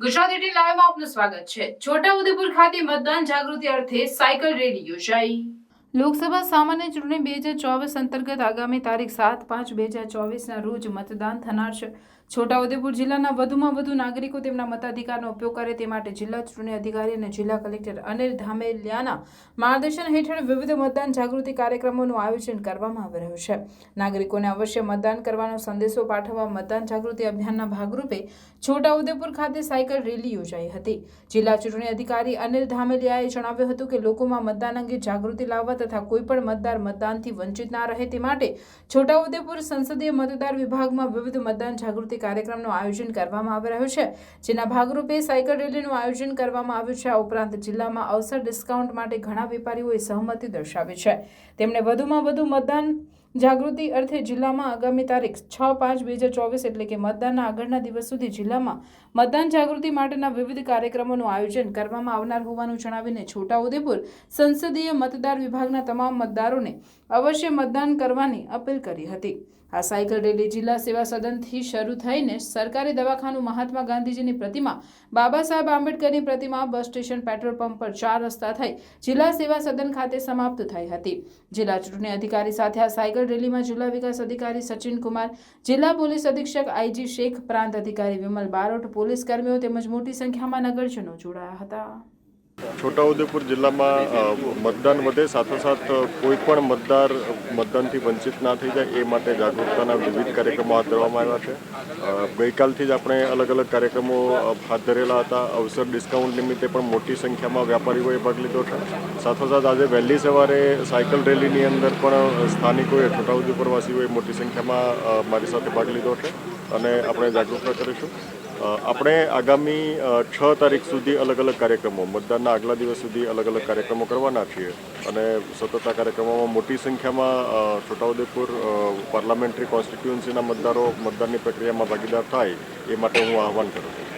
ગુજરાત 18 લાઈવમાં આપનું સ્વાગત છે। છોટાઉદેપુર ખાતે મતદાન જાગૃતિ અર્થે સાયકલ રેલી યોજાઈ। લોકસભા સામાન્ય ચૂંટણી 2024 અંતર્ગત આગામી તારીખ 7/5/2024ના રોજ મતદાન થનાર છે। છોટાઉદેપુર જિલ્લાના વધુમાં વધુ નાગરિકો તેમના મતાધિકારનો ઉપયોગ કરે તે માટે જિલ્લા ચૂંટણી અધિકારી અને જિલ્લા કલેક્ટર અનિલ ધામેલિયાના માર્ગદર્શન હેઠળ વિવિધ મતદાન જાગૃતિ કાર્યક્રમોનું આયોજન કરવામાં આવી રહ્યું છે। નાગરિકોને અવશ્ય મતદાન કરવાનો સંદેશો પાઠવવા મતદાન જાગૃતિ અભિયાનના ભાગરૂપે છોટાઉદેપુર ખાતે સાયકલ રેલી યોજાઈ હતી। જિલ્લા ચૂંટણી અધિકારી અનિલ ધામેલિયાએ જણાવ્યું હતું કે લોકોમાં મતદાન અંગે જાગૃતિ લાવવા તથા કોઈપણ મતદાર મતદાનથી વંચિત ના રહે તે માટે છોટાઉદેપુર સંસદીય મતદાર વિભાગમાં વિવિધ મતદાન જાગૃતિ કાર્યક્રમનું આયોજન કરવામાં આવી રહ્યું છે, જેના ભાગરૂપે સાયકલ રેલીનું આયોજન કરવામાં આવ્યું છે। આ ઉપરાંત જિલ્લામાં અવસર ડિસ્કાઉન્ટ માટે ઘણા વેપારીઓએ સહમતિ દર્શાવી છે। તેમણે વધુમાં વધુ મતદાન જાગૃતિ અર્થે જિલ્લામાં આગામી તારીખ 6/5/2024 એટલે કે મતદાનના આગળના દિવસ સુધી જિલ્લામાં મતદાન જાગૃતિ માટેના વિવિધ કાર્યક્રમોનું આયોજન કરવામાં આવનાર હોવાનું જણાવીને છોટાઉદેપુર સંસદીય મતદાર વિભાગના તમામ મતદારોને અવશ્ય મતદાન કરવાની અપીલ કરી હતી। આ સાયકલ રેલી જિલ્લા સેવા સદનથી શરૂ થઈને સરકારી દવાખાનું, મહાત્મા ગાંધીજીની પ્રતિમા, બાબા સાહેબ આંબેડકરની પ્રતિમા, બસ સ્ટેશન, પેટ્રોલ પંપ પર 4 રસ્તા થઈ જિલ્લા સેવા સદન ખાતે સમાપ્ત થઈ હતી। જિલ્લા ચૂંટણી અધિકારી સાથે આ સાયકલ રેલીમાં જિલ્લા વિકાસ અધિકારી સચિન કુમાર, જિલ્લા પોલીસ અધિક્ષક આઈજી શેખ, પ્રાંત અધિકારી વિમલ બારોટ, પોલીસ કર્મીઓ તેમજ મોટી સંખ્યામાં નગરજનો જોડાયા હતા। છોટાઉદેપુર જિલ્લામાં મતદાન વધે, સાથોસાથ કોઈ પણ મતદાર મતદાનથી વંચિત ના થઈ જાય એ માટે જાગૃતતાના વિવિધ કાર્યક્રમો હાથ ધરવામાં આવ્યા છે। ગઈકાલથી જ આપણે અલગ અલગ કાર્યક્રમો હાથ ધરેલા હતા। અવસર ડિસ્કાઉન્ટ નિમિત્તે પણ મોટી સંખ્યામાં વેપારીઓએ ભાગ લીધો છે। સાથોસાથ આજે વહેલી સવારે સાયકલ રેલીની અંદર પણ સ્થાનિકોએ, છોટાઉદેપુરવાસીઓએ મોટી સંખ્યામાં મારી સાથે ભાગ લીધો છે અને આપણે જાગૃતતા કરીશું। આપણે આગામી 6 તારીખ સુધી અલગ અલગ કાર્યક્રમો, મતદાનના આગલા દિવસ સુધી અલગ અલગ કાર્યક્રમો કરવાના છીએ અને સતત આ કાર્યક્રમોમાં મોટી સંખ્યામાં છોટાઉદેપુર પાર્લામેન્ટરી કોન્સ્ટિટ્યુઅન્સીના મતદારો મતદાનની પ્રક્રિયામાં ભાગીદાર થાય એ માટે હું આહવાન કરું છું।